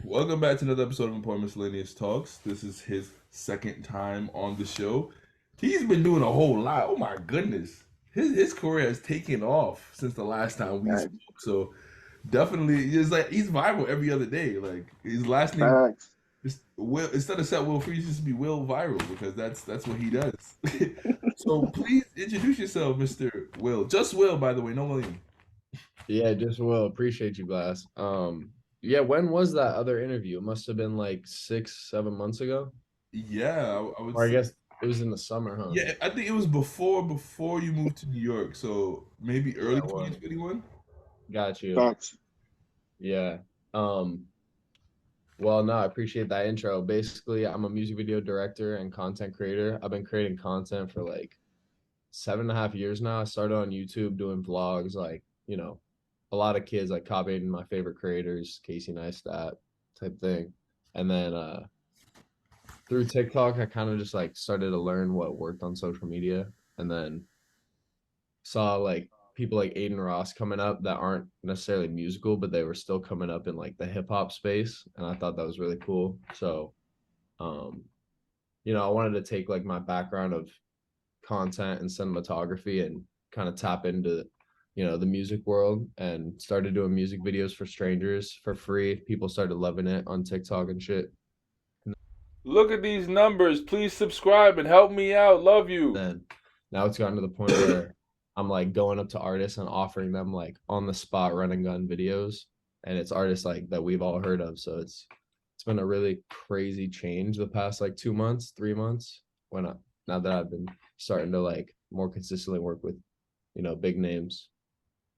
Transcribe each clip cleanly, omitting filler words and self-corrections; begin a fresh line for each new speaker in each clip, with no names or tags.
Welcome back to another episode of Important Miscellaneous Talks. This is his second time on the show. He's been doing a whole lot. Oh my goodness. His career has taken off since the last time we
Facts.
spoke. So definitely it's like he's viral every other day. Like his last name
Facts.
is Will, instead of set Will Freeze, used to be Will Viral because that's what he does. So please introduce yourself, Mr. Will. Just Will, by the way, no William.
Yeah, just will appreciate you, Glass. Yeah, when was that other interview? It must have been like 6, 7 months ago.
Yeah, I would
Or I
say.
guess it was in the summer, huh?
Yeah, I think it was before you moved to New York, so maybe
Yeah,
early
it was.
2021.
Got you.
Facts.
Yeah. Um, well, no, I appreciate that intro. Basically, I'm a music video director and content creator. I've been creating content for like 7.5 years now. I started on YouTube doing vlogs, like, a lot of kids like copying my favorite creators, Casey Neistat type thing. And then through TikTok, I kind of just like started to learn what worked on social media, and then saw like people like Aiden Ross coming up that aren't necessarily musical, but they were still coming up in like the hip hop space, and I thought that was really cool. So, um, I wanted to take like my background of content and cinematography and kind of tap into the music world, and started doing music videos for strangers for free. People started loving it on TikTok and shit.
Look at these numbers. Please subscribe and help me out. Love you.
Then now it's gotten to the point where I'm like going up to artists and offering them like on the spot run and gun videos, and it's artists like that we've all heard of. So it's been a really crazy change the past like 2 months, 3 months, when now that I've been starting to like more consistently work with big names.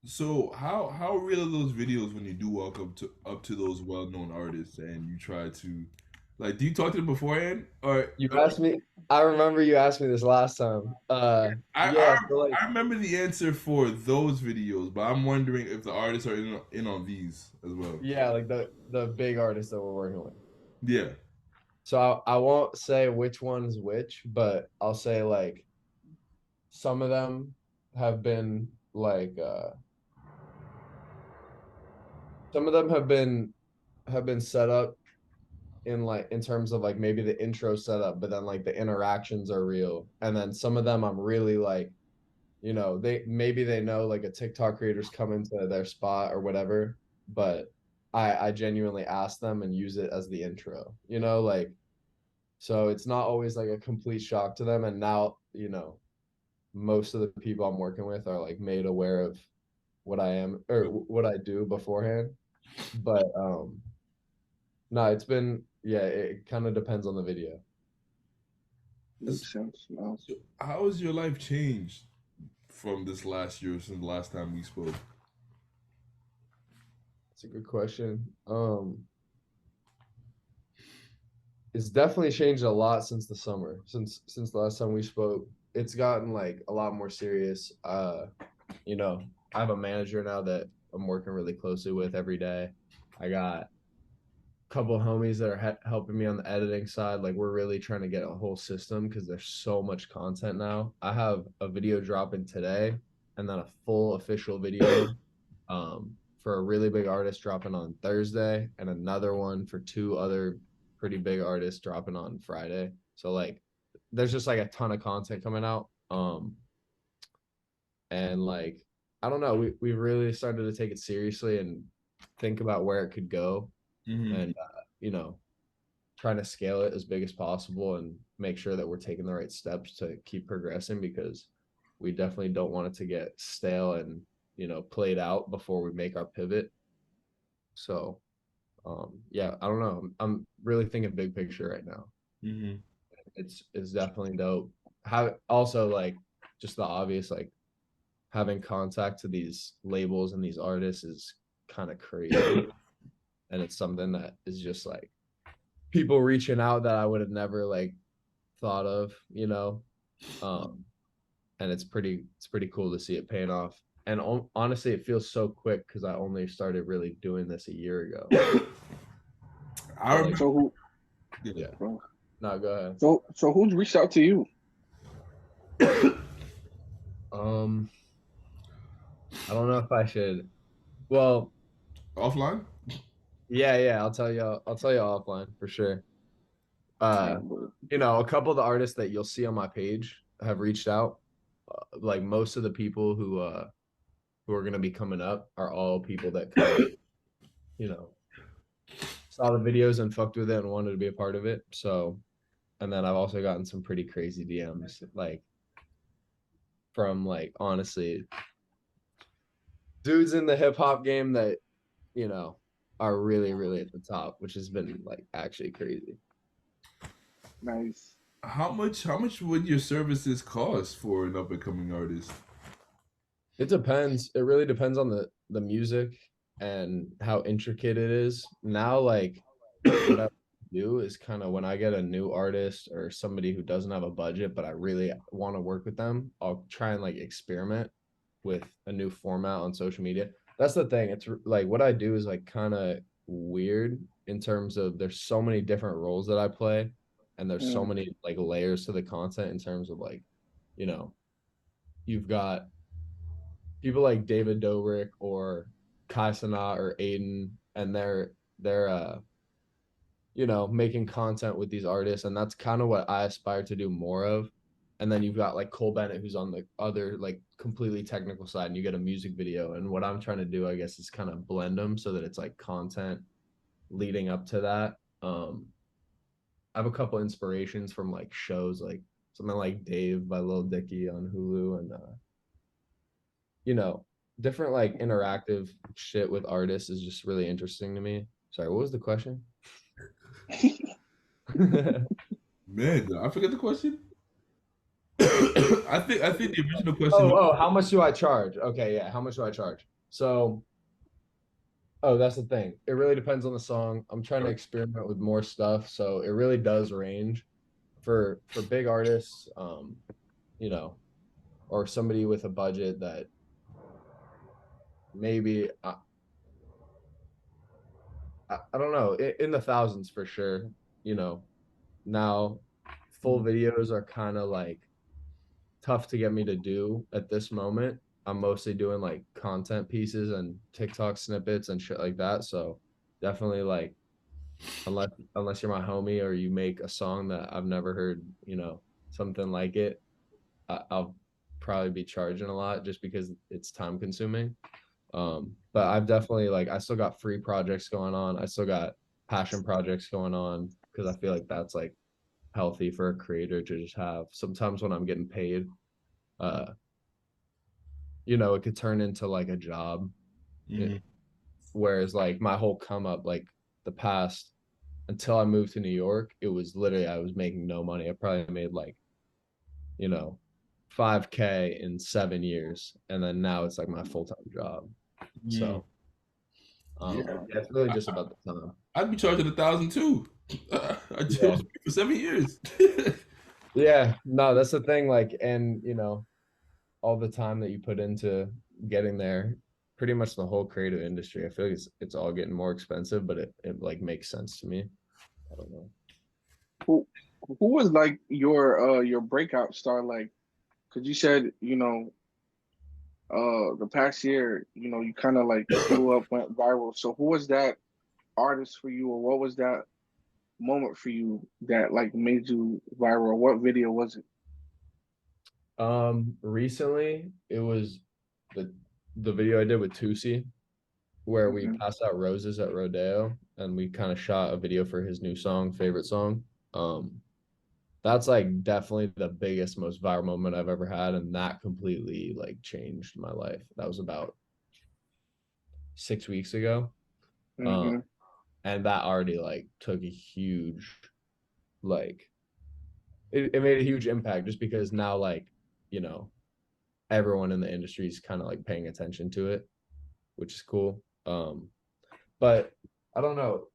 So how real are those videos when you do walk up to those well known artists and you try to like do you talk to them beforehand or
You asked me. I remember you asked me this last time.
I
Yeah.
I,
So like,
I remember the answer for those videos, but I'm wondering if the artists are in on these as well.
yeah, like the big artists that we're working with.
Yeah.
So I won't say which one's which, but I'll say like some of them have been like some of them have been set up in like in terms of like maybe the intro setup, but then like the interactions are real. And then some of them I'm really like, they know like a TikTok creator's coming to their spot or whatever, but I genuinely ask them and use it as the intro, like, so it's not always like a complete shock to them. And now, most of the people I'm working with are like made aware of what I am or what I do beforehand. But no, it's been, yeah, it kind of depends on the video.
So,
Makes sense. No.
so how has your life changed from this last year since the last time we spoke?
It's a good question. It's definitely changed a lot since the summer. Since the last time we spoke, it's gotten like a lot more serious. You know, I have a manager now that I'm working really closely with every day. I got couple of homies that are helping me on the editing side. Like, we're really trying to get a whole system because there's so much content now. I have a video dropping today, and then a full official video for a really big artist dropping on Thursday, and another one for two other pretty big artists dropping on Friday. So like, there's just like a ton of content coming out. And like, I don't know, we've really started to take it seriously and think about where it could go,
Hmm.
and trying to scale it as big as possible and make sure that we're taking the right steps to keep progressing, because we definitely don't want it to get stale and played out before we make our pivot. So yeah, I don't know, I'm really thinking big picture right now.
Hmm.
It's definitely dope. How also like, just the obvious, like, having contact to these labels and these artists is kind of crazy, and it's something that is just like people reaching out that I would have never like thought of, um, and it's pretty cool to see it paying off. And honestly, it feels so quick because I only started really doing this a year ago.
I
So
remember.
like,
So who?
Yeah.
yeah,
Bro.
no, go ahead.
So who's reached out to you?
Um, I don't know if I should. Well,
Offline.
Yeah, I'll tell you. I'll tell you offline for sure.
Yeah,
Uh,
but
a couple of the artists that you'll see on my page have reached out. Like most of the people who are gonna be coming up are all people that kind of, you know, saw the videos and fucked with it and wanted to be a part of it. So, and then I've also gotten some pretty crazy DMs, like from like honestly dudes in the hip hop game that, you know, are really, really at the top, which has been like actually crazy.
nice.
How much would your services cost for an up and coming artist?
It depends. It really depends on the music and how intricate it is. Now, like what I do is kind of when I get a new artist or somebody who doesn't have a budget, but I really want to work with them, I'll try and like experiment with a new format on social media. That's the thing. It's like what I do is like kind of weird in terms of there's so many different roles that I play, and there's so
Mm,
many like layers to the content in terms of like, you know, you've got people like David Dobrik or Kai Cenat or Aiden, and they're making content with these artists, and that's kind of what I aspire to do more of. And then you've got like Cole Bennett, who's on the other like completely technical side, and you get a music video. And what I'm trying to do, I guess, is kind of blend them so that it's like content leading up to that. I have a couple inspirations from like shows like something like Dave by Lil Dicky on Hulu, and you know, different like interactive shit with artists is just really interesting to me. Sorry, what was the question?
Man, did I forget the question? I think the original question.
Oh, how much do I charge? Okay, yeah, how much do I charge? So, oh, that's the thing. It really depends on the song. I'm trying to experiment with more stuff, so it really does range for big artists, you know, or somebody with a budget that maybe I don't know, in the thousands for sure, you know. Now, full videos are kind of like tough to get me to do at this moment. I'm mostly doing like content pieces and TikTok snippets and shit like that. So definitely like unless you're my homie or you make a song that I've never heard, something like it, I'll probably be charging a lot just because it's time consuming. But I've definitely like I still got free projects going on. I still got passion projects going on because I feel like that's like healthy for a creator to just have. Sometimes when I'm getting paid, uh, it could turn into like a job. It,
Mhm.
whereas like my whole come up, like the past until I moved to New York, it was literally I was making no money. I probably made like, you know, 5K in 7 years. And then now it's like my full-time job.
Mm.
So
Yeah,
yeah, it's really just about the time.
I'd be charging 1,000 too. I
Yeah.
chose for 7 years.
Yeah. No, that's the thing. Like, and all the time that you put into getting there, pretty much the whole creative industry. I feel like it's all getting more expensive, but it like makes sense to me. I don't know.
who who was like your breakout star? Like, cause you said the past year you kind of like blew up, went viral. So who was that artist for you, or what was that moment for you that like made you viral? What video was it?
Recently it was the the video I did with Tusi where we
Hmm.
passed out roses at Rodeo and we kind of shot a video for his new song, favorite song. That's like definitely the biggest, most viral moment I've ever had, and that completely like changed my life. That was about 6 weeks ago. Um,
Hmm.
and that already like took a huge like it made a huge impact just because now like, you know, everyone in the industry is kind of like paying attention to it, which is cool. But I don't know.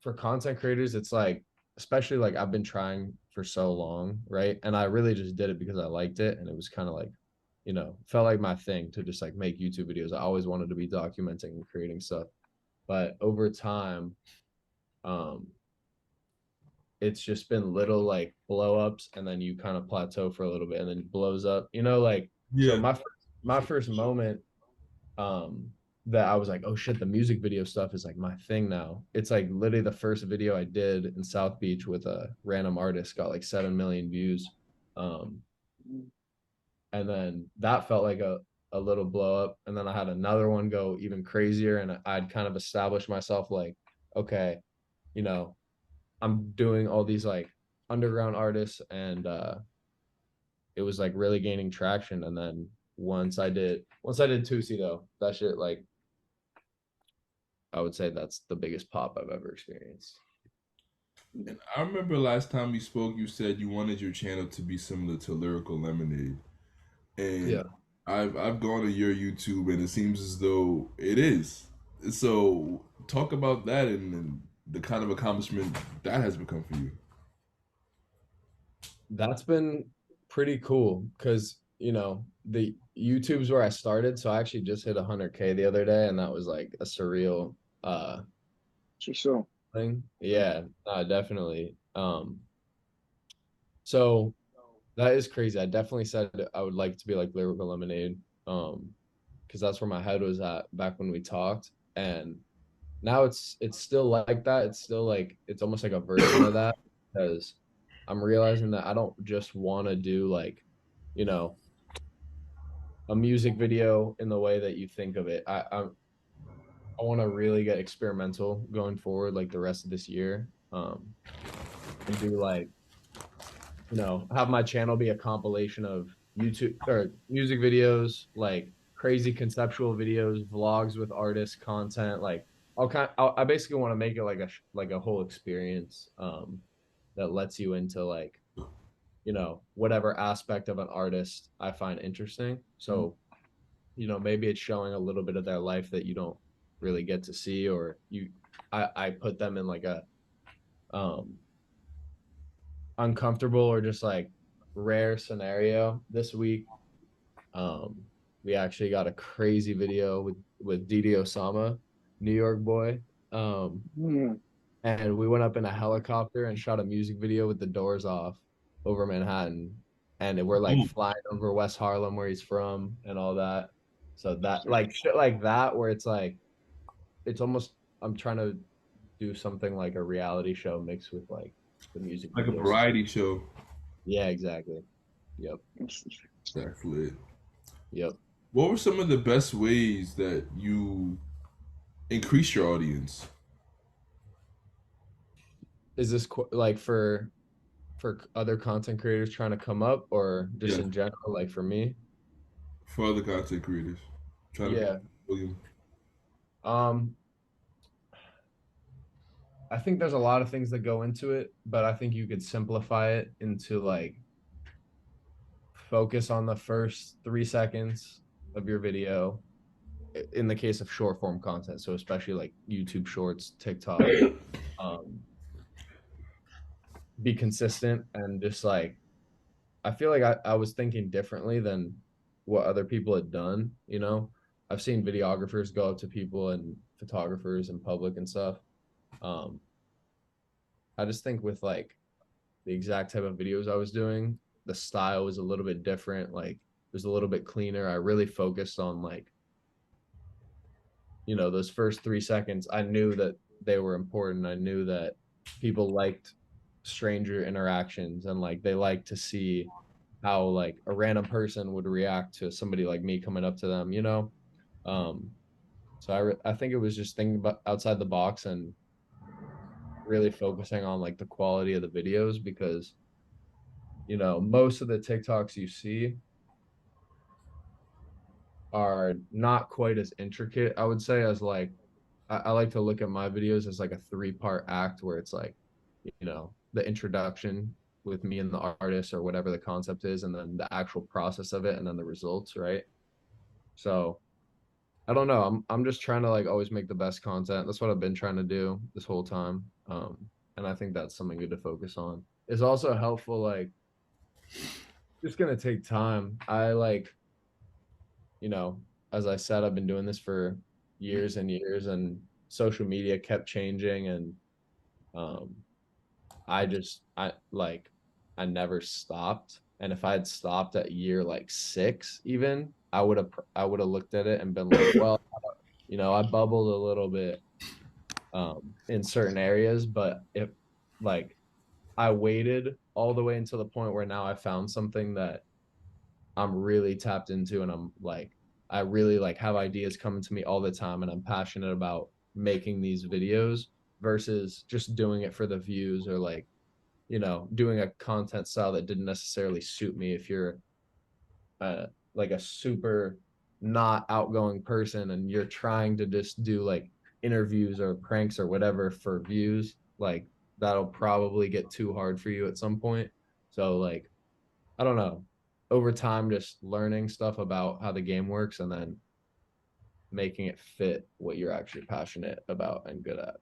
For content creators, it's like, especially like I've been trying for so long, right? And I really just did it because I liked it. And it was kind of like, felt like my thing to just like make YouTube videos. I always wanted to be documenting and creating stuff. But over time, um, it's just been little like blow ups and then you kind of plateau for a little bit and then it blows up. Like so
Yeah.
my first moment, um that I was like, oh shit, the music video stuff is like my thing now. It's like literally the first video I did in South Beach with a random artist got like 7 million views. Um, and then that felt like a little blow up. And then I had another one go even crazier, and I'd kind of established myself like, okay, you know, I'm doing all these like underground artists, and it was like really gaining traction. And then once I did Tusi though, that shit like I would say that's the biggest pop I've ever experienced.
And I remember last time we spoke, you said you wanted your channel to be similar to Lyrical Lemonade, and
Yeah.
I've gone to your YouTube, and it seems as though it is. So talk about that and the kind of accomplishment that has become for you.
That's been pretty cool because, the YouTube's where I started. So I actually just hit 100K the other day, and that was like a surreal
For sure.
thing. Yeah, definitely. So that is crazy. I definitely said I would like to be like Lyrical Lemonade, because that's where my head was at back when we talked. And now it's still like that. It's still like it's almost like a version of that, because I'm realizing that I don't just want to do like, you know, a music video in the way that you think of it. I want to really get experimental going forward, like the rest of this year, and do like, have my channel be a compilation of YouTube or music videos, like crazy conceptual videos, vlogs with artists, content. Like I basically want to make it like a whole experience, that lets you into like, whatever aspect of an artist I find interesting. So, maybe it's showing a little bit of their life that you don't really get to see, or I put them in like a um uncomfortable or just like rare scenario. This week, um, we actually got a crazy video with Didi Osama, New York boy.
Mm.
And we went up in a helicopter and shot a music video with the doors off over Manhattan. And we're like
Oh,
flying over West Harlem where he's from and all that. So that like shit like that where it's like it's almost I'm trying to do something like a reality show mixed with like the music
like a
videos.
variety show.
Yeah, exactly. Yep.
That's lit.
Yep.
What were some of the best ways that you increase your audience?
Is this like for other content creators trying to come up, or just
Yeah,
in general, like for me?
for other content creators, trying to
Yeah.
William.
Um, I think there's a lot of things that go into it, but I think you could simplify it into like focus on the first 3 seconds of your video in the case of short form content. So especially like YouTube Shorts, TikTok, um, be consistent and just like I feel like I was thinking differently than what other people had done, I've seen videographers go up to people and photographers in public and stuff. Um, I just think with like the exact type of videos I was doing, the style was a little bit different. Like it was a little bit cleaner. I really focused on like, those first 3 seconds. I knew that they were important. I knew that people liked stranger interactions, and like they like to see how like a random person would react to somebody like me coming up to them. Um, so I think it was just thinking about outside the box and really focusing on like the quality of the videos, because most of the TikToks you see are not quite as intricate, I would say, as like I like to look at my videos as like a three-part act where it's like, the introduction with me and the artist or whatever the concept is, and then the actual process of it, and then the results, right? So I don't know. I'm just trying to like always make the best content. That's what I've been trying to do this whole time. And I think that's something good to focus on. It's also helpful, like just gonna take time. I like, you know, as I said, I've been doing this for years and years, and social media kept changing, and um I like I never stopped. And if I had stopped at year like 6 even, I would have looked at it and been like, well, you know, I bubbled a little bit in certain areas, but if like I waited all the way until the point where now I found something that I'm really tapped into, and I'm like I really like have ideas coming to me all the time, and I'm passionate about making these videos versus just doing it for the views, or like, you know, doing a content style that didn't necessarily suit me. If you're uh like a super not outgoing person and you're trying to just do like interviews or pranks or whatever for views, like that'll probably get too hard for you at some point. So like, I don't know, over time just learning stuff about how the game works and then making it fit what you're actually passionate about and good at.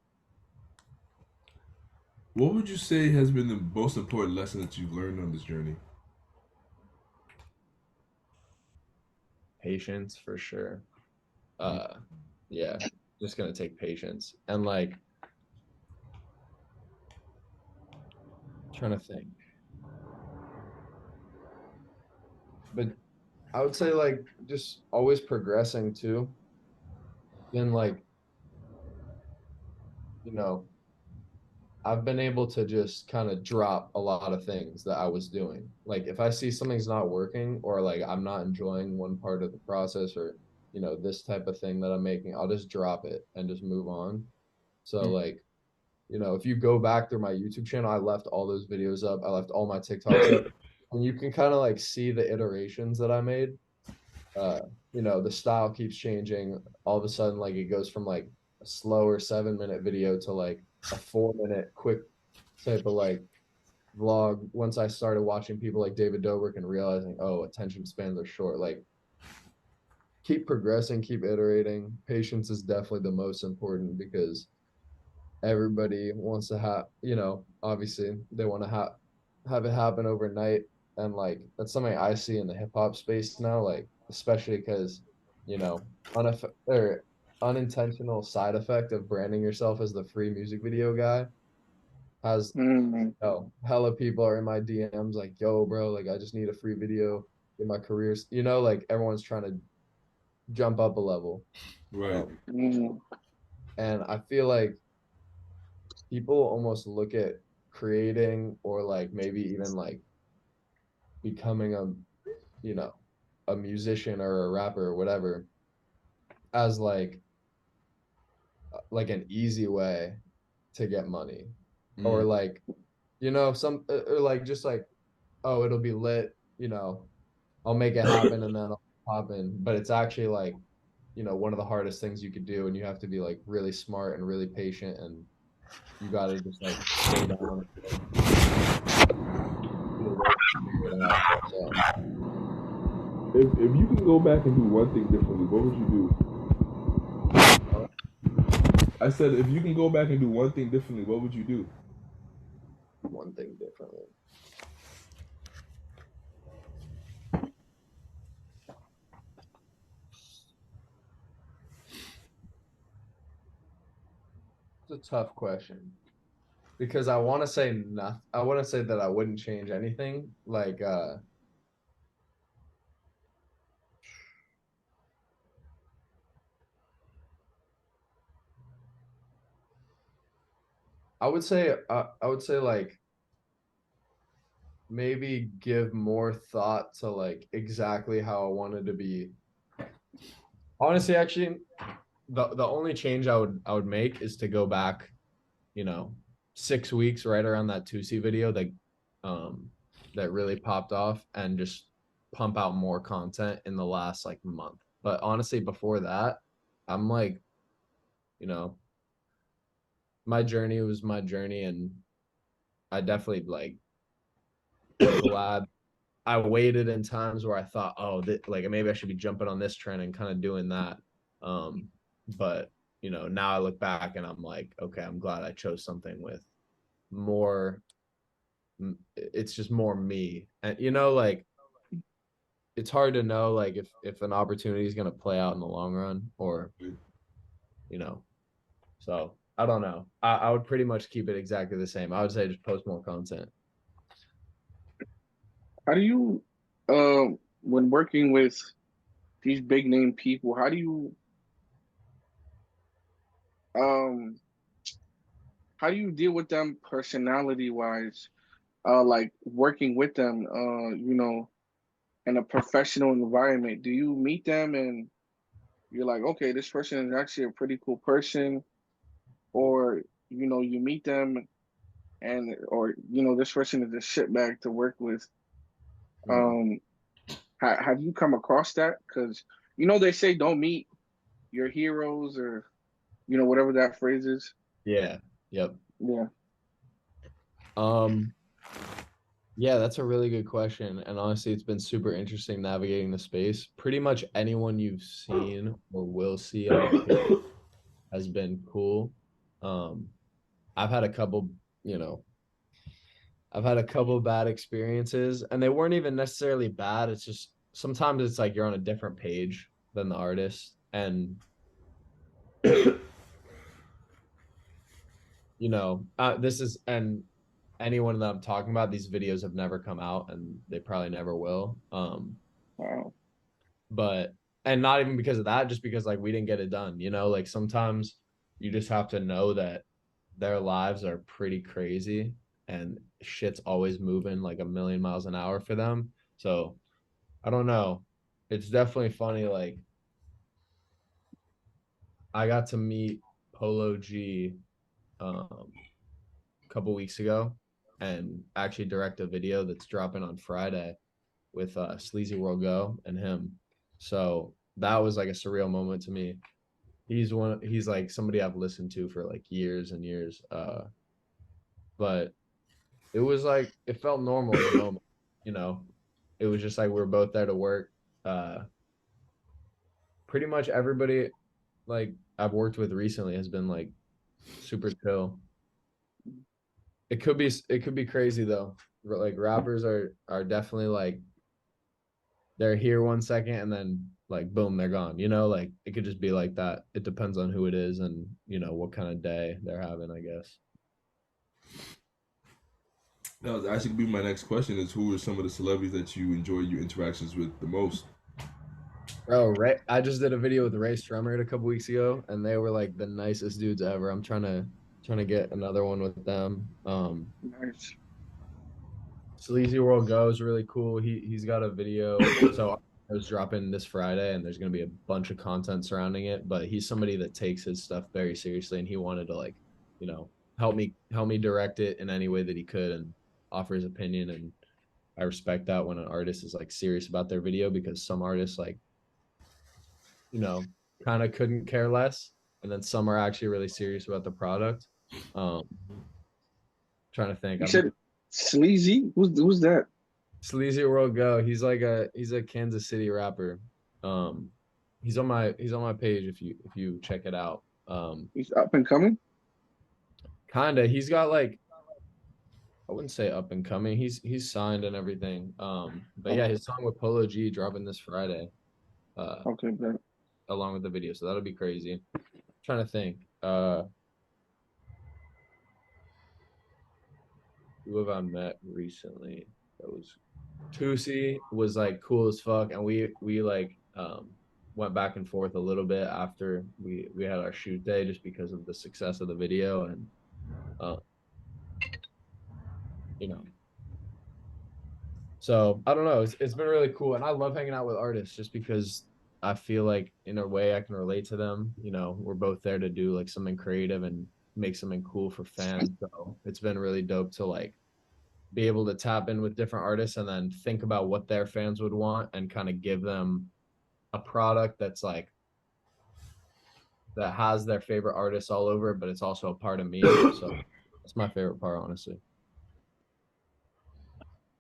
What would you say has been the most important lesson that you've learned on this journey?
Patience for sure. uh yeah, just gonna take patience and like trying to think, but I would say like just always progressing too. And like, you know, I've been able to just kind of drop a lot of things that I was doing. Like if I see something's not working, or like I'm not enjoying one part of the process, or, you know, this type of thing that I'm making, I'll just drop it and just move on. So like, you know, if you go back through my YouTube channel, I left all those videos up. I left all my TikToks up. And you can kind of like see the iterations that I made. uh you know, the style keeps changing. All of a sudden, like it goes from like a slower 7 minute video to like a 4 minute quick type of like vlog, once I started watching people like David Dobrik and realizing, oh, attention spans are short. Like, keep progressing, keep iterating. Patience is definitely the most important, because everybody wants to have, you know, obviously they want to have it happen overnight. And like that's something I see in the hip hop space now, like especially because, you know, or unintentional side effect of branding yourself as the free music video guy has,
Mm.
oh, hella people are in my DMs like, yo, bro, like I just need a free video in my career. You know, like everyone's trying to jump up a level.
Right.
Um,
Mm.
and I feel like people almost look at creating, or like maybe even like becoming a, you know, a musician or a rapper or whatever, as like an easy way to get money, or
Mm.
like, you know, some or like just like, oh, it'll be lit, you know, I'll make it happen and then I'll pop in. But it's actually like, you know, one of the hardest things you could do, and you have to be like really smart and really patient, and you got to just like stay down and do the work to figure it out. So
If you can go back and do one thing differently, what would you do? I said, if you can go back and do one thing differently, what would you do?
one thing differently. It's a tough question, because I want to say nothing. I want to say that I wouldn't change anything. Like, I would say like maybe give more thought to like exactly how I wanted to be. Honestly, actually, the only change I would make is to go back, you know, 6 weeks right around that 2C video that um that really popped off, and just pump out more content in the last like month. But honestly, before that, I'm like, you know, my journey was my journey, and I definitely like glad I waited in times where I thought, oh, like maybe I should be jumping on this trend and kind of doing that. Um, but you know, now I look back and I'm like, okay, I'm glad I chose something with more. It's just more me, and you know, like it's hard to know like if an opportunity is gonna play out in the long run, or, you know. So I don't know. I would pretty much keep it exactly the same. I would say just post more content.
How do you, when working with these big name people, how do you um, how do you deal with them personality wise? Like working with them, in a professional environment. Do you meet them and you're like, okay, this person is actually a pretty cool person, or you meet them and or this person is a shitbag to work with.
Mm.
Um, have you come across that? Because they say don't meet your heroes or whatever that phrase is.
Yeah. Yep.
Yeah.
Um, yeah, that's a really good question. And honestly, it's been super interesting navigating the space. Pretty much anyone you've seen or will see on my page has been cool. Um, I've had a couple, you know, I've had a couple bad experiences, and they weren't even necessarily bad. It's just sometimes it's like you're on a different page than the artist, and this is and anyone that I'm talking about, these videos have never come out, and they probably never will.
Wow.
But and not even because of that, just because like we didn't get it done. Like sometimes you just have to know that their lives are pretty crazy and shit's always moving like a million miles an hour for them. So I don't know. It's definitely funny. Like I got to meet Polo G a couple weeks ago and actually direct a video that's dropping on Friday with Sleazy World Go and him. So that was like a surreal moment to me. He's like somebody I've listened to for like years and years. But it was like it felt normal in the moment, you know. It was just like we were both there to work. Uh Pretty much everybody like I've worked with recently has been like super chill. It could be crazy though. Like rappers are definitely like they're here 1 second and then like boom, they're gone. Like it could just be like that. It depends on who it is and what kind of day they're having, I guess.
That was actually gonna be my next question: is who are some of the celebrities that you enjoy your interactions with the most?
Bro, Ray, I just did a video with Ray Strummer a couple weeks ago, and they were like the nicest dudes ever. I'm trying to get another one with them.
Nice.
Sleazy World Go is really cool. He's got a video. So I was dropping this Friday, and there's gonna be a bunch of content surrounding it. But he's somebody that takes his stuff very seriously, and he wanted to like, you know, help me direct it in any way that he could, and offer his opinion. And I respect that when an artist is like serious about their video because some artists like you know, kind of couldn't care less. And then some are actually really serious about the product. Um, Trying to think.
You
I've been
said sleazy. Who's that?
Sleazy World Go. He's a Kansas City rapper. Um, he's on my page if you check it out.
He's up and coming.
Kinda. He's got like I wouldn't say up and coming. He's signed and everything. But yeah,
Oh,
his song with Polo G dropping this Friday.
okay, but
Along with the video, so that'll be crazy. Trying to think. Who have I met recently? That was Tusi was like cool as fuck, and we like went back and forth a little bit after we had our shoot day just because of the success of the video and uh, you know. So I don't know. It's been really cool, and I love hanging out with artists just because I feel like in a way I can relate to them. We're both there to do like something creative and make something cool for fans. So it's been really dope to like be able to tap in with different artists and then think about what their fans would want and kind of give them a product that's like that has their favorite artists all over it, but it's also a part of me. So that's my favorite part, honestly.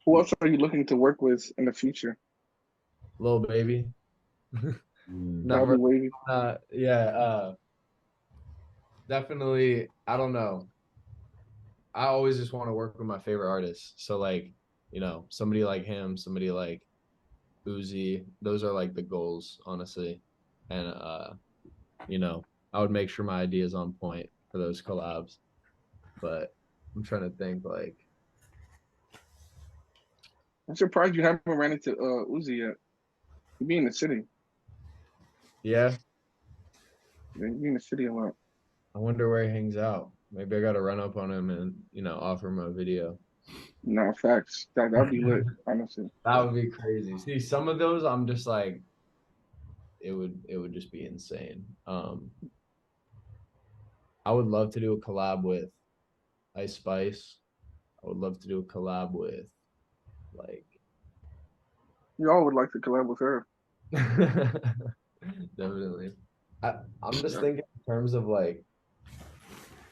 who else are you looking to work with in the future?
Little baby. Not
Probably
for
wavy.
yeah, definitely. I don't know. I always just want to work with my favorite artists. So like, somebody like him, somebody like Uzi, those are like the goals, honestly. And you know, I would make sure my idea is on point for those collabs. But I'm trying to think like,
I'm surprised you haven't ran into Uzi yet. He be in the city.
yeah,
Yeah, he be in the city a lot.
I wonder where he hangs out. Maybe I gotta run up on him and offer him a video.
No facts. That'd be lit, honestly.
That would be crazy. See, some of those I'm just like, it would just be insane. I would love to do a collab with Ice Spice. I would love to do a collab with like
Y'all would like to collab with her.
definitely. I'm just thinking in terms of like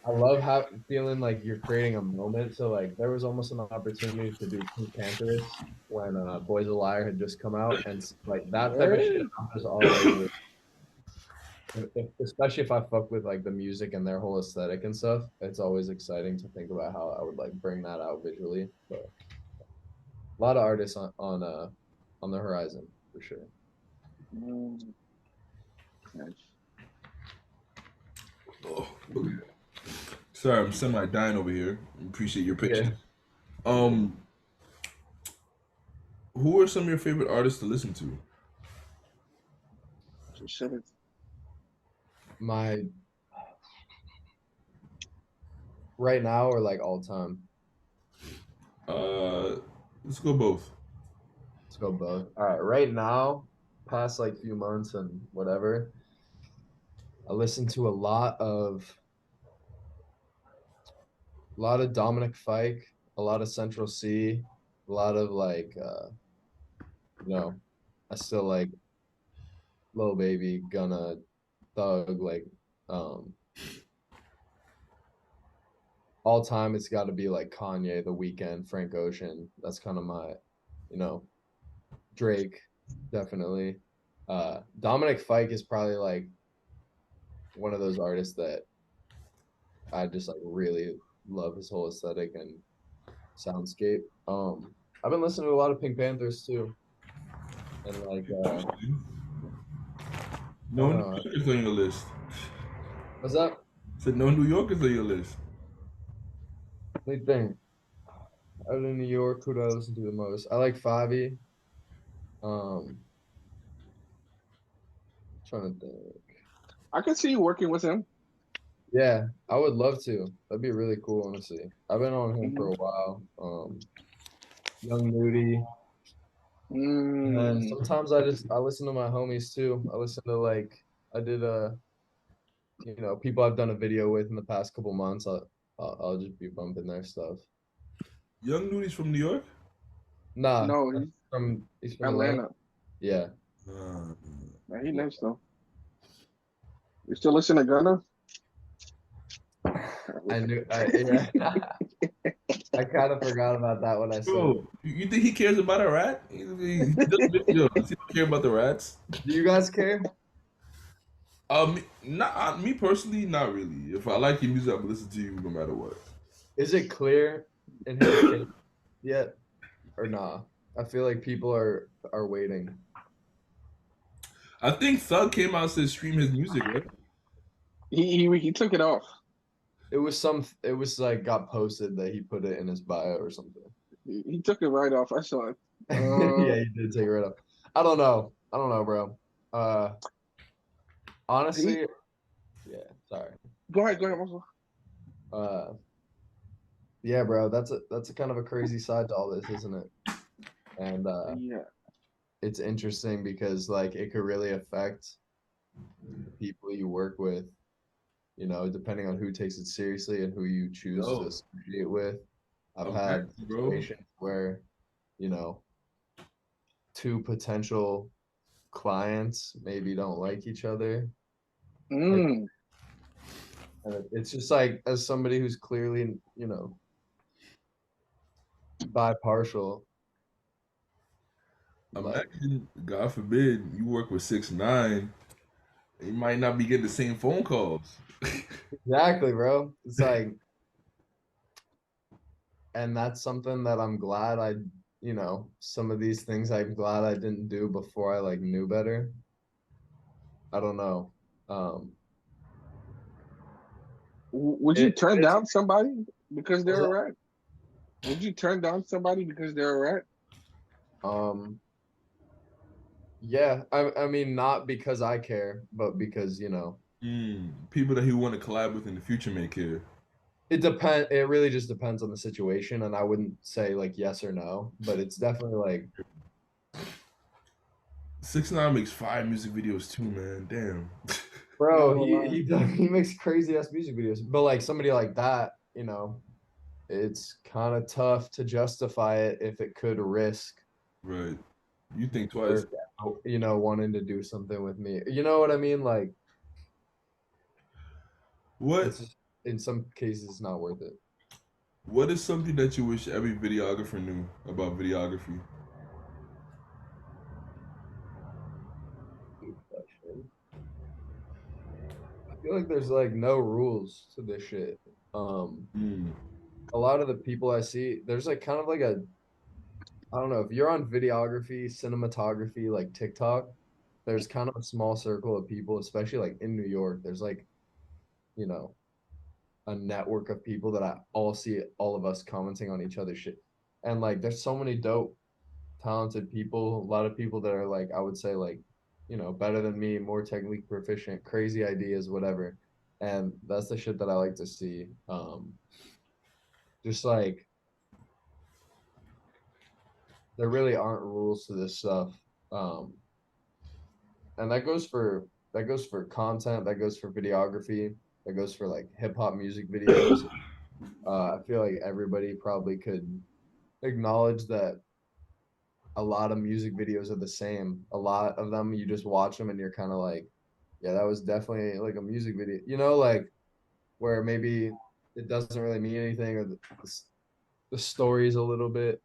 I love how feeling like you're creating a moment. So like there was almost an opportunity to do Pink Panthers when Boys a Liar had just come out, and like that type of shit. I'm just already, especially if I fuck with like the music and their whole aesthetic and stuff. It's always exciting to think about how I would like bring that out visually. But a lot of artists on the horizon for sure.
Mm, nice.
Oh, okay. Sorry, I'm semi dying over here. Appreciate your
Yeah.
patience. Um, who are some of your favorite artists to listen to?
Just shut it.
My right now or like all time?
Uh, let's go both.
Let's go both. All right, right now, past like few months and whatever, I listen to a lot of Dominic Fike, a lot of Central C, a lot of like you know, I still like Lil Baby, Gunna, Thug, like um all time it's got to be like Kanye, The Weeknd, Frank Ocean. That's kind of my, you know, Drake, definitely. Dominic Fike is probably like one of those artists that I just like really love his whole aesthetic and soundscape. I've been listening to a lot of Pink Panthers too, and like I
No
don't
New
know,
Yorkers on your list.
what's up?
Said no New Yorkers on your list.
Let me think. Out in New York, who do I listen to the most? I like Favi. Um, trying to think.
I can see you working with him.
Yeah, I would love to. That'd be really cool, honestly. I've been on him for
Mhm.
a while. Young Nudie. And
Mm.
sometimes I listen to my homies too. I listen to like I did people I've done a video with in the past couple months. I'll just be bumping their stuff.
Young Nudies from New York.
Nah,
No, he's
he's from Atlanta.
Atlanta.
Yeah.
Uh,
Man, he nice though. You still listen to Gunna?
I knew yeah. I kind of forgot about that when I said it.
bro, you think he cares about a rat? He does videos. Does he don't care about the rats?
Do you guys care?
Not me personally, not really. If I like your music, I will listen to you no matter what.
Is it clear in his opinion yet or nah? I feel like people are waiting.
I think Thug came out and said stream his music, right?
He took it off.
It was like got posted that he put it in his bio or something.
He took it right off. I saw it.
Yeah, he did take it right up. I don't know. I don't know, bro. Uh
He
honestly, yeah, sorry.
go ahead, go ahead. Muscle.
Uh yeah, bro, that's a kind of a crazy side to all this, isn't it? And
Yeah.
it's interesting because like it could really affect the people you work with, depending on who takes it seriously and who you choose to
Yo,
associate with. I've had
imagine, bro.
situations where, you know, two potential clients maybe don't like each other. And
Mm.
it's just like, as somebody who's clearly, bipartial, like,
Imagine, God forbid, you work with 6ix9ine, you might not be getting the same phone calls.
exactly, bro. It's like, and that's something that I'm glad some of these things I'm glad I didn't do before I like knew better. I don't know. Um,
Would you turn
it's
down somebody because
was
they're a rat? Would you turn down somebody because they're a rat?
yeah, I mean not because I care, but because
People that he want to collab with in the future may care.
It really just depends on the situation, and I wouldn't say like yes or no, but it's definitely like
6ix9ine makes fire music videos too, man. Damn.
bro,
Not gonna lie.
he makes crazy ass music videos. But like somebody like that, it's kind of tough to justify it if it could risk
Right. You think twice.
work, wanting to do something with me. You know what I mean? Like
What
it's just in some cases it's not worth it.
What is something that you wish every videographer knew about videography?
Good question. I feel like there's like no rules to this shit. Um,
Mm.
a lot of the people I see, there's like kind of like I don't know, if you're on videography, cinematography, like TikTok, there's kind of a small circle of people, especially like in New York. There's like, you know, a network of people that I all see all of us commenting on each other's shit. And like there's so many dope, talented people, a lot of people that are like, I would say like, better than me, more technically proficient, crazy ideas, whatever. And that's the shit that I like to see. Just like there really aren't rules to this stuff. Um, and that goes for content, that goes for videography, that goes for like hip hop music videos. I feel like everybody probably could acknowledge that a lot of music videos are the same. A lot of them, you just watch them and you're kind of like, yeah, that was definitely like a music video, like where maybe it doesn't really mean anything or the story's a little bit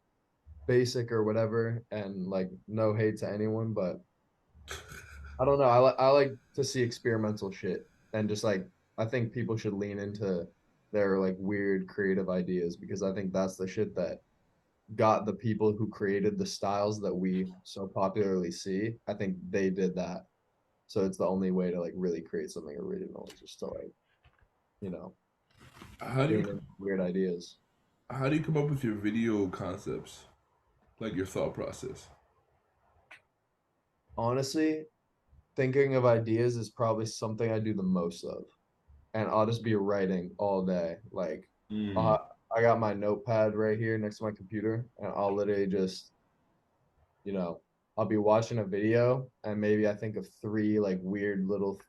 basic or whatever. And like, no hate to anyone, but I don't know. I like to see experimental shit and just like I think people should lean into their like weird creative ideas because I think that's the shit that got the people who created the styles that we so popularly see. I think they did that. So it's the only way to like really create something original, is just to like, you know,
How do you
lean into weird ideas.
how do you come up with your video concepts? Like your thought process?
Honestly, thinking of ideas is probably something I do the most of. And I'll just be writing all day. Like,
Mm.
uh, I got my notepad right here next to my computer, and I'll literally just, you know, I'll be watching a video, and maybe I think of three like weird little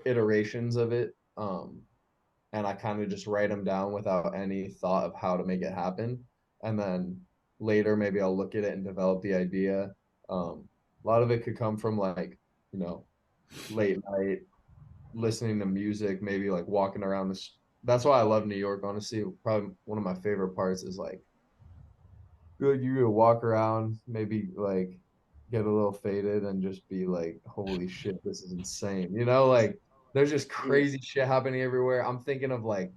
iterations of it. And I kind of just write them down without any thought of how to make it happen. And then later, maybe I'll look at it and develop the idea. A lot of it could come from like, you know, late night listening to music, maybe like walking around this. That's why I love New York. Honestly, probably one of my favorite parts is like you could walk around, maybe like get a little faded and just be like, holy shit, this is insane. Like there's just
Yeah.
crazy shit happening everywhere. I'm thinking of like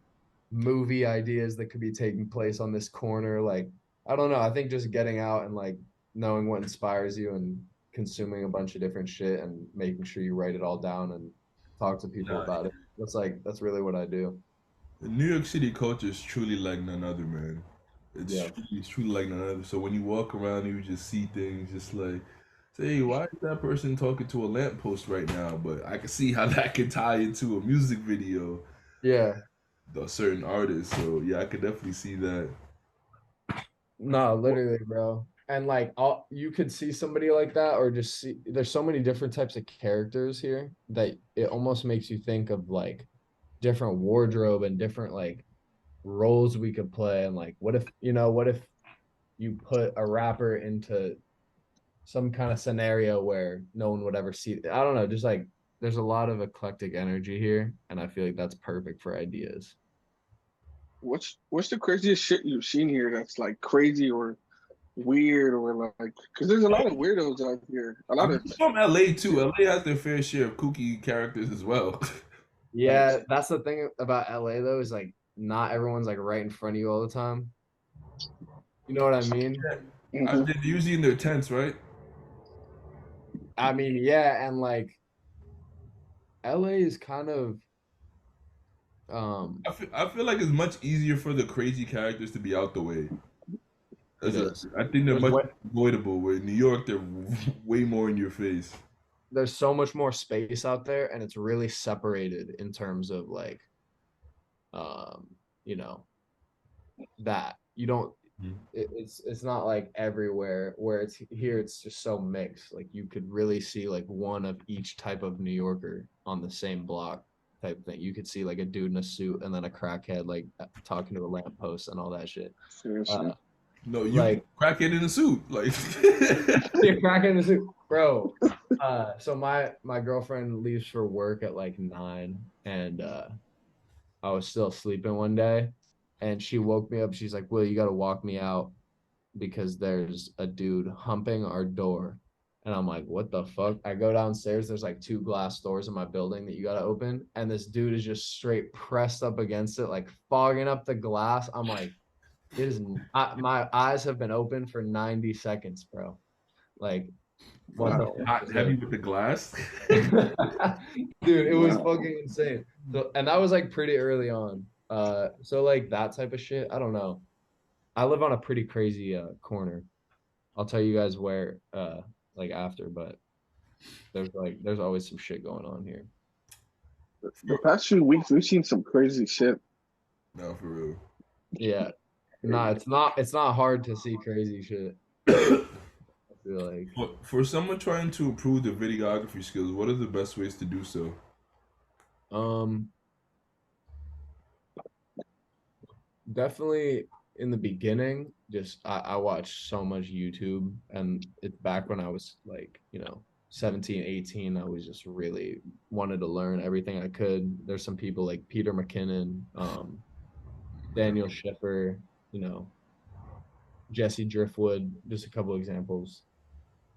movie ideas that could be taking place on this corner. Like, I don't know. I think just getting out and like knowing what inspires you and consuming a bunch of different shit and making sure you write it all down and talk to people
Nah,
about it. That's really what I do.
New York City culture is truly like none other, man.
Yeah.
It's truly like none other. So when you walk around, you just see things just like, say, hey, why is that person talking to a lamppost right now? But I can see how that can tie into a music video,
Yeah.
a certain artist. So yeah, I could definitely see that.
No, literally, bro. And like you could see somebody like that or just see there's so many different types of characters here that it almost makes you think of like different wardrobe and different like roles we could play and like what if you put a rapper into some kind of scenario where no one would ever see. I don't know, just like there's a lot of eclectic energy here and I feel like that's perfect for ideas.
What's the craziest shit you've seen here that's like crazy or weird or like? Because there's a lot of weirdos out here. A lot
I'm
of
from LA too. LA has their fair share of kooky characters as well.
Yeah, that's the thing about LA though, is like not everyone's like right in front of you all the time. You know what I mean?
Mhm.
They're usually in their tents, right?
I mean, yeah, and like LA is kind of um
I feel like it's much easier for the crazy characters to be out the way.
it is.
I think they're
There's
much
what
more avoidable. Where in New York, they're way more in your face.
there's so much more space out there, and it's really separated in terms of like, um, you know, that you don't.
Mhm.
It's not like everywhere where it's here. It's just so mixed. Like you could really see like one of each type of New Yorker on the same block type thing. You could see like a dude in a suit and then a crackhead like talking to a lamppost and all that shit.
Seriously.
Uh,
No, you
like
crack it in a suit. Like
you're cracking the suit, bro. So my girlfriend leaves for work at like 9, and I was still sleeping one day, and she woke me up. She's like, "Will, you got to walk me out because there's a dude humping our door." And I'm like, "What the fuck?" I go downstairs. There's like 2 glass doors in my building that you got to open, and this dude is just straight pressed up against it, like fogging up the glass. I'm like, "It is." My eyes have been open for 90 seconds, bro. Like, what the
Wow.
fuck
hot
is
heavy
this?
with the glass.
Dude, it was
Wow.
fucking insane. So, and that was like pretty early on. So like that type of shit, I don't know. I live on a pretty crazy corner. I'll tell you guys where like after, but there's always some shit going on here.
The past few weeks, we've seen some crazy shit.
No, for real.
Yeah. Nah,
Crazy.
it's not hard to see crazy shit. I feel like
For someone trying to improve their videography skills, what are the best ways to do so?
um definitely in the beginning, just I watched so much YouTube, and it's back when I was like, 17, 18. I was just really wanted to learn everything I could. There's some people like Peter McKinnon, Daniel Schiffer, you know, Jesse Driftwood, just a couple examples.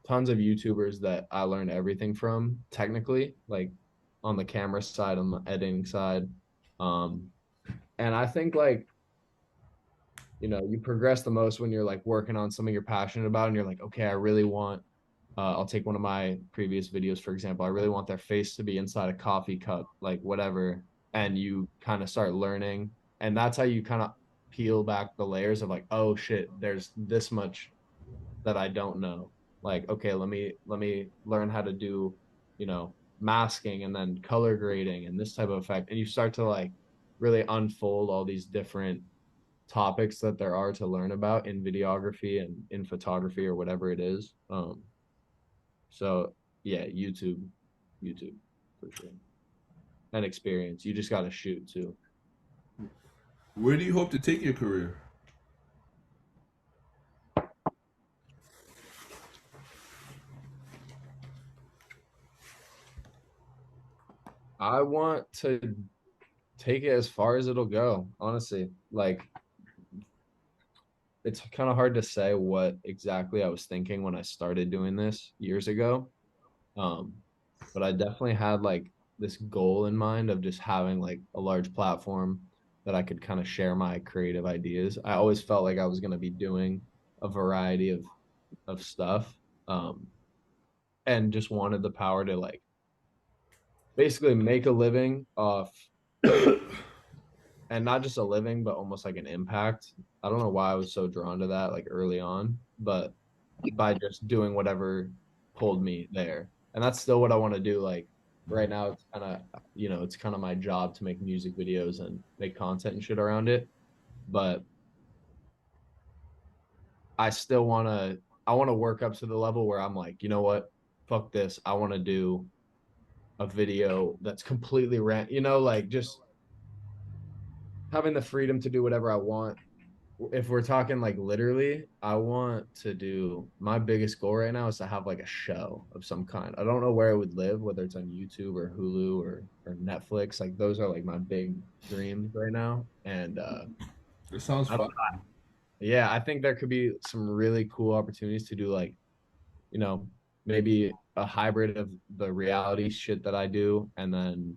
Tons of YouTubers that I learned everything from technically, like on the camera side, on the editing side. Um, and I think like you progress the most when you're like working on something you're passionate about and you're like, okay, I really want I'll take one of my previous videos, for example. I really want their face to be inside a coffee cup, like whatever. And you kind of start learning. And that's how you kind of peel back the layers of like, oh shit, there's this much that I don't know. Like, okay, let me learn how to do, masking and then color grading and this type of effect. And you start to like really unfold all these different topics that there are to learn about in videography and in photography or whatever it is. So yeah, YouTube for sure. And experience. You just got to shoot too.
Where do you hope to take your career?
I want to take it as far as it'll go, honestly. Like it's kind of hard to say what exactly I was thinking when I started doing this years ago. Um, but I definitely had like this goal in mind of just having like a large platform that I could kind of share my creative ideas. I always felt like I was going to be doing a variety of stuff, um, and just wanted the power to like basically make a living off, and not just a living, but almost like an impact. I don't know why I was so drawn to that like early on, but by just doing whatever pulled me there. And that's still what I want to do. Like right now, it's kind of my job to make music videos and make content and shit around it. But I still I want to work up to the level where I'm like, you know what? Fuck this. I want to do a video that's completely like just having the freedom to do whatever I want. If we're talking like literally, I want to do my biggest goal right now is to have like a show of some kind. I don't know where it would live, whether it's on YouTube or Hulu or Netflix. Like those are like my big dreams right now. And
It sounds
I
fun.
don't yeah, I think there could be some really cool opportunities to do like, you know, maybe a hybrid of the reality shit that I do and then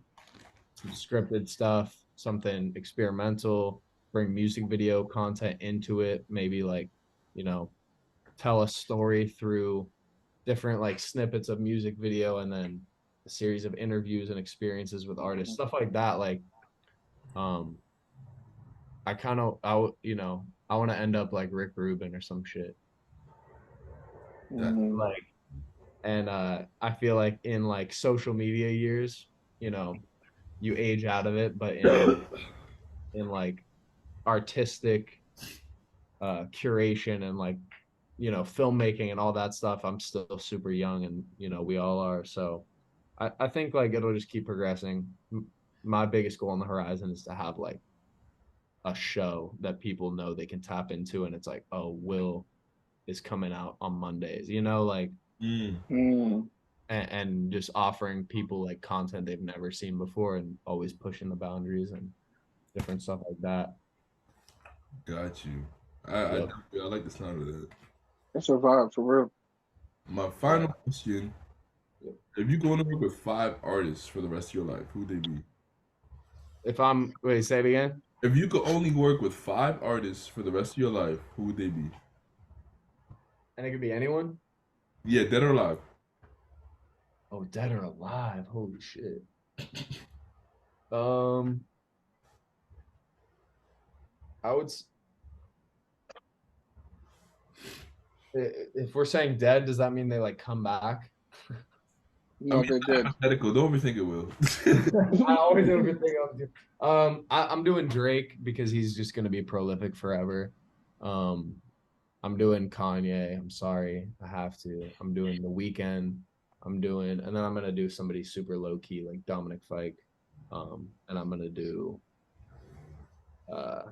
some scripted stuff, something experimental, bring music video content into it, maybe like, you know, tell a story through different like snippets of music video and then a series of interviews and experiences with artists, stuff like that. Like, um, I kind of, I want to end up like Rick Rubin or some shit.
That
Mm-hmm.
Like, And I feel like in like social media years, you know, you age out of it, but in like artistic curation and like filmmaking and all that stuff, I'm still super young, and we all are. So I think like it'll just keep progressing. My biggest goal on the horizon is to have like a show that people know they can tap into, and it's like, oh, Will is coming out on Mondays, like,
Mm,
Mm.
and just offering people like content they've never seen before, and always pushing the boundaries and different stuff like that.
got you. I
Yep.
definitely- I like the sound of that.
That's a vibe for real.
My
Yeah.
final question:
Yep.
if you go on to work with 5 artists for the rest of your life, who'd they be?
If I'm wait, say it again.
If you could only work with 5 artists for the rest of your life, who would they be?
And it could be anyone.
Yeah, dead or alive.
Oh, dead or alive. Holy shit. Um, I would. If we're saying dead, does that mean they like come back?
I
No,
mean,
they
it's
did.
hypothetical. Don't overthink it, Will.
I always overthink. I'm doing Drake because he's just gonna be prolific forever. Um, I'm doing Kanye. I'm sorry, I have to. I'm doing The Weeknd. And then I'm gonna do somebody super low key like Dominic Fike. And I'm gonna do uh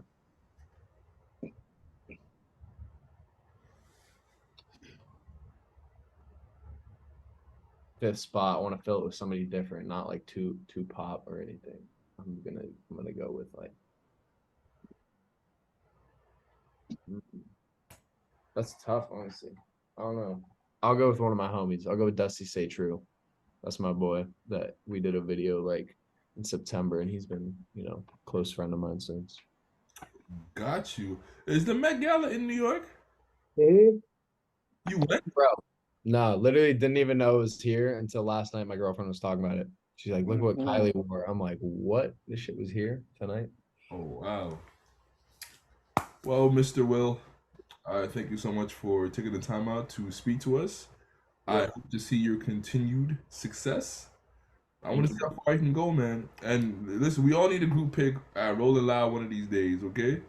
fifth spot. I want to fill it with somebody different, not like too pop or anything. I'm gonna go with like that's tough, honestly. I don't know. I'll go with one of my homies. I'll go with Dusty Stay True. That's my boy that we did a video like in September, and he's been, close friend of mine since.
Got you. Is the Met Gala in New York?
Hey,
You went?
bro. No, literally didn't even know it was here until last night. My girlfriend was talking about it. She's like, "Look what
Mhm.
Kylie wore." I'm like, "What? This shit was here tonight?"
Oh wow. Well, Mr. Will, thank you so much for taking the time out to speak to us. I
Yeah.
hope to see your continued success. I want
Thank
to see
you.
how far I can go, man. And listen, we all need a group pick at Rolling Loud one of these days, okay?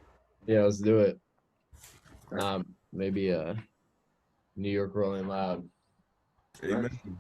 Yeah, let's do it. Maybe New York Rolling Loud.
Amen.